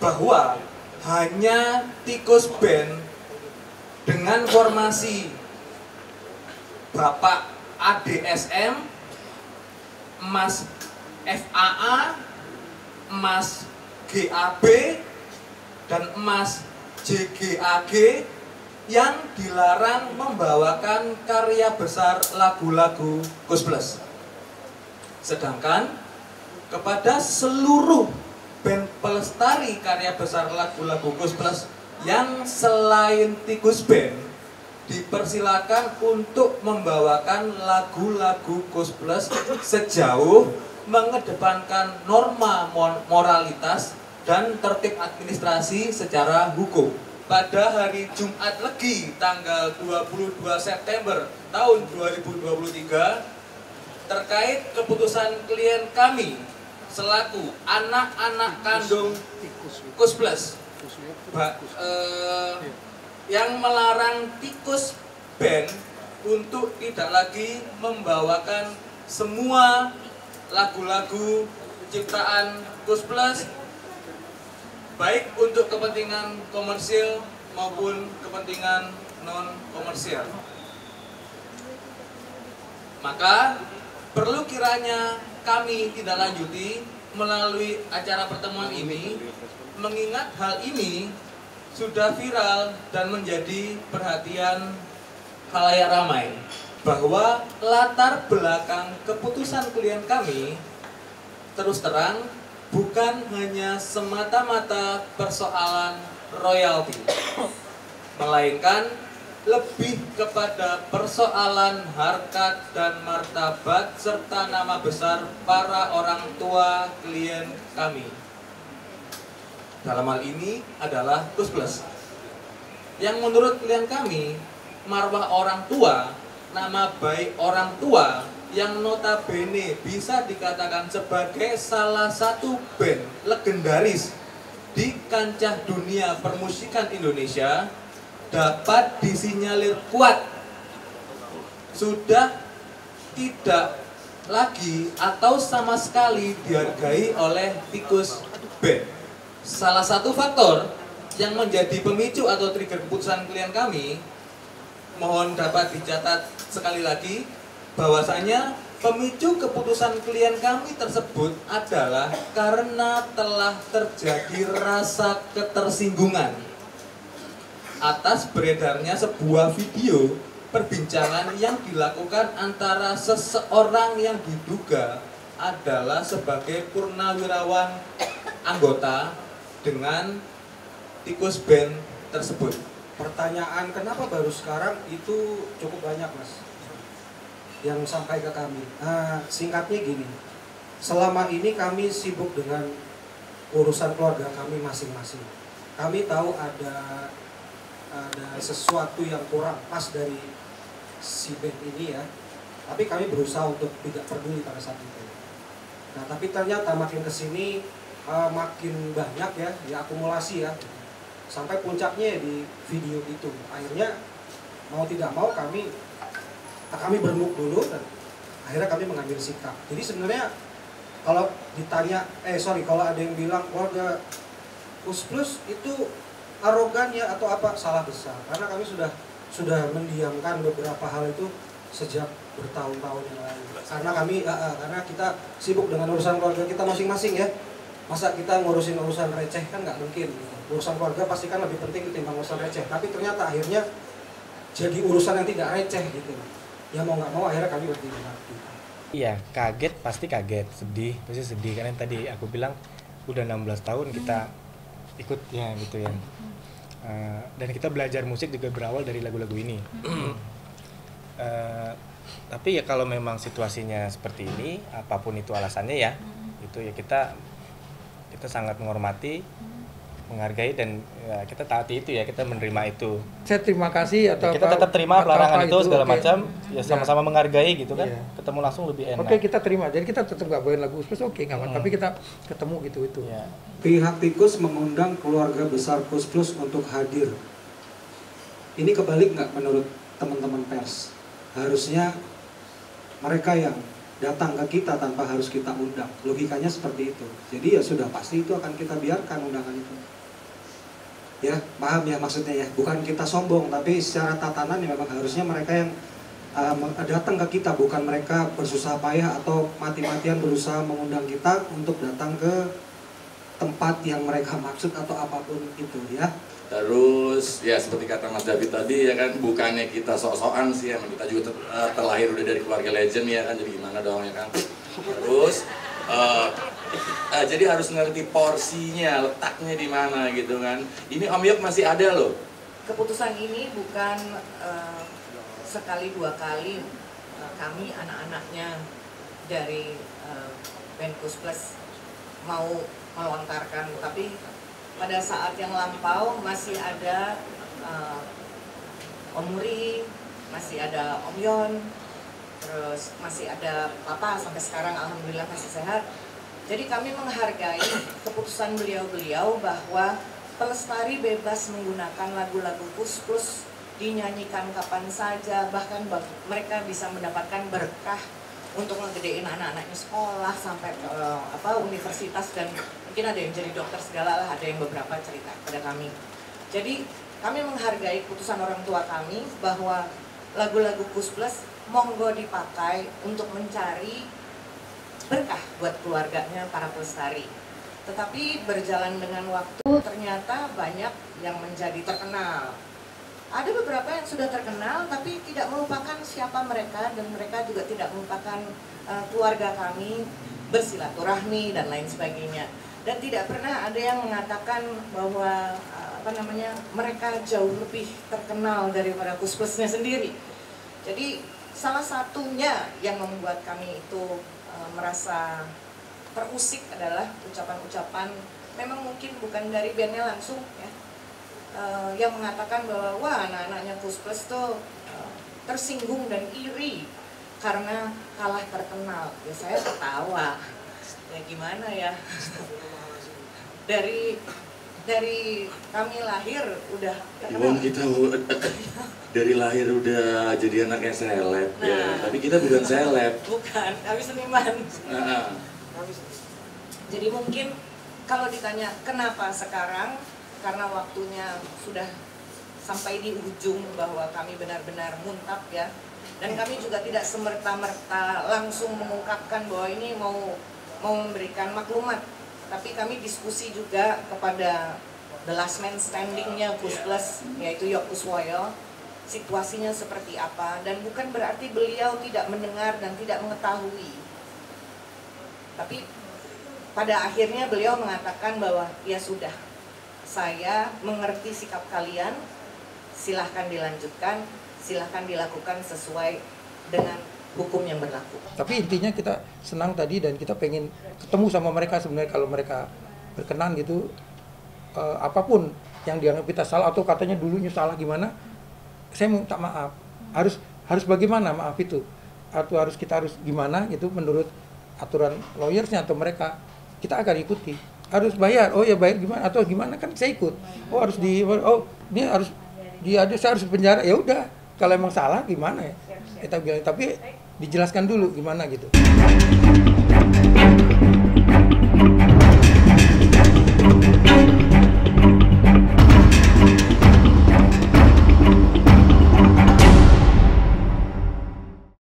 bahwa hanya Tikus Band dengan formasi Bapak ADSM, Mas FAA, Mas GAB, dan Mas JGAG yang dilarang membawakan karya besar lagu-lagu Koes Plus. Sedangkan kepada seluruh band pelestari karya besar lagu-lagu Koes Plus yang selain Tikus Band dipersilakan untuk membawakan lagu-lagu Koes Plus sejauh mengedepankan norma moralitas dan tertib administrasi secara hukum. Pada hari Jumat Legi tanggal 22 September tahun 2023 terkait keputusan klien kami selaku anak-anak kandung Koes Plus yang melarang Tikus Band untuk tidak lagi membawakan semua lagu-lagu ciptaan Koes Plus baik untuk kepentingan komersil maupun kepentingan non komersial. Maka perlu kiranya kami tidak lanjuti melalui acara pertemuan ini, mengingat hal ini sudah viral dan menjadi perhatian khalayak ramai bahwa latar belakang keputusan klien kami terus terang bukan hanya semata-mata persoalan royalti, melainkan lebih kepada persoalan harkat dan martabat serta nama besar para orang tua klien kami. Dalam hal ini adalah Koes Plus, yang menurut klien kami, marwah orang tua, nama baik orang tua yang notabene bisa dikatakan sebagai salah satu band legendaris di kancah dunia permusikan Indonesia dapat disinyalir kuat sudah tidak lagi atau sama sekali dihargai oleh Tikus Band. Salah satu faktor yang menjadi pemicu atau trigger keputusan klien kami, mohon dapat dicatat sekali lagi, bahwasanya pemicu keputusan klien kami tersebut adalah karena telah terjadi rasa ketersinggungan atas beredarnya sebuah video perbincangan yang dilakukan antara seseorang yang diduga adalah sebagai purnawirawan anggota dengan Tikus Band tersebut. Pertanyaan kenapa baru sekarang itu cukup banyak, Mas, yang sampai ke kami. Singkatnya gini, selama ini kami sibuk dengan urusan keluarga kami masing-masing. Kami tahu ada sesuatu yang kurang pas dari si band ini ya, tapi kami berusaha untuk tidak peduli pada saat itu. Nah, tapi ternyata makin kesini makin banyak ya akumulasi ya, sampai puncaknya di video itu. Akhirnya mau tidak mau kami beremuk dulu dan akhirnya kami mengambil sikap. Jadi sebenarnya kalau ditanya, kalau ada yang bilang keluarga Koes Plus itu arogan ya atau apa, salah besar. Karena kami sudah mendiamkan beberapa hal itu sejak bertahun-tahun yang lalu. Karena kita sibuk dengan urusan keluarga kita masing-masing ya. Masa kita ngurusin urusan receh, kan nggak mungkin. Urusan keluarga pasti kan lebih penting ketimbang urusan receh. Tapi ternyata akhirnya jadi urusan yang tidak receh gitu. Ya mau nggak mau akhirnya kami berdiri hati. Iya, kaget, pasti kaget, pasti sedih karena tadi aku bilang udah 16 tahun kita ikut ya gitu ya. Dan kita belajar musik juga berawal dari lagu-lagu ini. Tapi ya kalau memang situasinya seperti ini, apapun itu alasannya ya, itu ya kita sangat menghormati, menghargai, dan ya, kita taati itu ya, kita menerima itu. Saya terima kasih atau ya, kita tetap terima pelarangan itu segala macam, ya sama-sama menghargai gitu kan. Iya. Ketemu langsung lebih enak. Oke, kita terima. Jadi kita tetap gak bawain lagu Koes Plus, oke nggak apa-apa. Tapi kita ketemu gitu itu. Ya. Pihak Tikus mengundang keluarga besar Koes Plus untuk hadir. Ini kebalik nggak menurut teman-teman pers? Harusnya mereka yang datang ke kita tanpa harus kita undang. Logikanya seperti itu. Jadi ya sudah pasti itu akan kita biarkan undangan itu. Ya, paham ya maksudnya ya. Bukan kita sombong, tapi secara tatanan ya memang harusnya mereka yang datang ke kita, bukan mereka bersusah payah atau mati-matian berusaha mengundang kita untuk datang ke tempat yang mereka maksud atau apapun itu ya. Terus ya seperti kata Mas David tadi ya kan, bukannya kita sok-sokan sih, emang kita juga terlahir udah dari keluarga legend ya kan, jadi gimana dong ya kan. Terus jadi harus ngerti porsinya, letaknya di mana gitu kan. Ini Om Yok masih ada loh. Keputusan ini bukan sekali dua kali kami anak-anaknya dari Benkus Plus mau melontarkan, tapi pada saat yang lampau masih ada Om Muri, masih ada Om Yon, terus masih ada Papa sampai sekarang alhamdulillah masih sehat. Jadi kami menghargai keputusan beliau-beliau bahwa pelestari bebas menggunakan lagu-lagu Kus Plus, dinyanyikan kapan saja, bahkan mereka bisa mendapatkan berkah untuk ngegedein anak-anaknya sekolah sampai ke universitas, dan mungkin ada yang jadi dokter segala lah, ada yang beberapa cerita pada kami. Jadi kami menghargai keputusan orang tua kami bahwa lagu-lagu Kus Plus monggo dipakai untuk mencari berkah buat keluarganya para pelestari. Tetapi berjalan dengan waktu ternyata banyak yang menjadi terkenal. Ada beberapa yang sudah terkenal tapi tidak melupakan siapa mereka, dan mereka juga tidak melupakan keluarga kami, bersilaturahmi dan lain sebagainya. Dan tidak pernah ada yang mengatakan bahwa mereka jauh lebih terkenal daripada Kus Plusnya sendiri. Jadi salah satunya yang membuat kami itu merasa terusik adalah ucapan-ucapan, memang mungkin bukan dari bandnya langsung ya, yang mengatakan bahwa wah anak-anaknya Kus Plus tuh tersinggung dan iri karena kalah terkenal. Ya saya ketawa, ya gimana ya, dari kami lahir udah terkenal. Emang kita dari lahir udah jadi anaknya seleb ya, tapi kita bukan seleb. Bukan, kami seniman. Jadi mungkin kalau ditanya kenapa sekarang, karena waktunya sudah sampai di ujung bahwa kami benar-benar muntap ya. Dan kami juga tidak semerta-merta langsung mengungkapkan bahwa ini mau memberikan maklumat. Tapi kami diskusi juga kepada the last man standing-nya Kus Plus, yaitu Yok Kuswoyo, situasinya seperti apa. Dan bukan berarti beliau tidak mendengar dan tidak mengetahui. Tapi pada akhirnya beliau mengatakan bahwa ya sudah, saya mengerti sikap kalian, silahkan dilanjutkan, silahkan dilakukan sesuai dengan hukum yang berlaku. Tapi intinya kita senang tadi dan kita pengen ketemu sama mereka sebenarnya, kalau mereka berkenan gitu, apapun yang dianggap kita salah atau katanya dulunya salah gimana, saya minta maaf. Harus bagaimana maaf itu? Atau kita harus gimana gitu menurut aturan lawyersnya atau mereka, kita akan ikuti. Harus bayar, oh ya bayar gimana atau gimana, kan saya ikut. Oh harus saya harus penjara, ya udah. Kalau emang salah gimana ya? Kita bilang, tapi dijelaskan dulu gimana gitu.